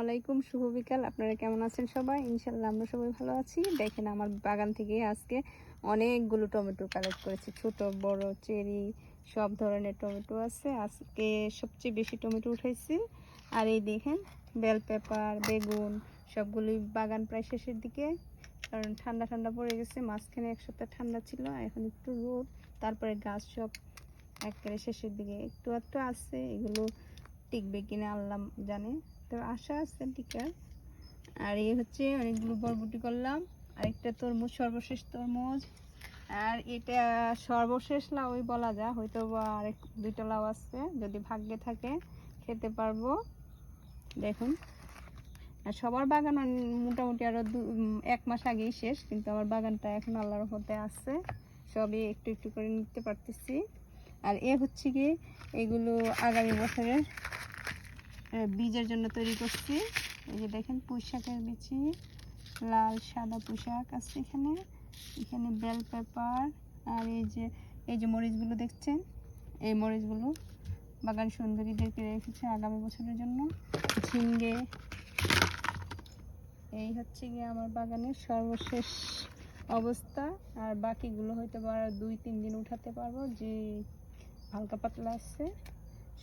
আলাইকুম, শুভ বিকাল। আপনারা কেমন আছেন সবাই? ইনশাল্লাহ আমরা সবাই ভালো আছি। দেখেন আমার বাগান থেকে আজকে অনেকগুলো টমেটো কালেক্ট করেছি, ছোট বড় চেরি সব ধরনের টমেটো আছে। আজকে সবচেয়ে বেশি টমেটো উঠাইছি। আর এই দেখেন বেল পেপার, বেগুন সবগুলোই বাগান প্রায় শেষের দিকে, কারণ ঠান্ডা ঠান্ডা পড়ে গেছে। মাঝখানে এক সপ্তাহ ঠান্ডা ছিল, এখন একটু রোদ, তারপরে গাছ সব একেবারে শেষের দিকে একটু একটু আছে। এগুলো টিকবে কিনা আল্লাহ জানে, তো আশা আছে টিকার। আর এই হচ্ছে অনেকগুলো বরবটি করলাম, আরেকটা তরমুজ, সর্বশেষ তরমুজ। আর এটা সর্বশেষ লাউই বলা যায়, হয়তো বা আরেক দুইটা লাউ আছে, যদি ভাগ্যে থাকে খেতে পারবো। দেখুন, আর সবার বাগান মোটামুটি আরো এক মাস আগেই শেষ, কিন্তু আমার বাগানটা এখন আল্লাহর রহমতে আছে, সবই একটু একটু করে নিতে পারতেছি। আর এ হচ্ছে কি, এগুলো আগামী বছরের বীজের জন্য তৈরি করছি। এই যে দেখেন পুঁই শাকের বিচি, লাল সাদা পুঁই শাক আছে এখানে, এখানে বেল পেপার। আর এই যে মরিচগুলো দেখছেন, এই মরিচগুলো বাগান সুন্দরীদেরকে রেখেছে আগামী বছরের জন্য। ঝিঙ্গে। এই হচ্ছে গিয়ে আমার বাগানের সর্বশেষ অবস্থা। আর বাকিগুলো হয়তো বা 2-3 দিন উঠাতে পারবো, যে হালকা পাতলা আছে।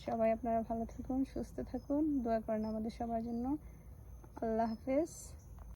সবাই আপনারা ভালো থাকুন, সুস্থ থাকুন, দোয়া করেন আমাদের সবার জন্য। আল্লাহ হাফেজ।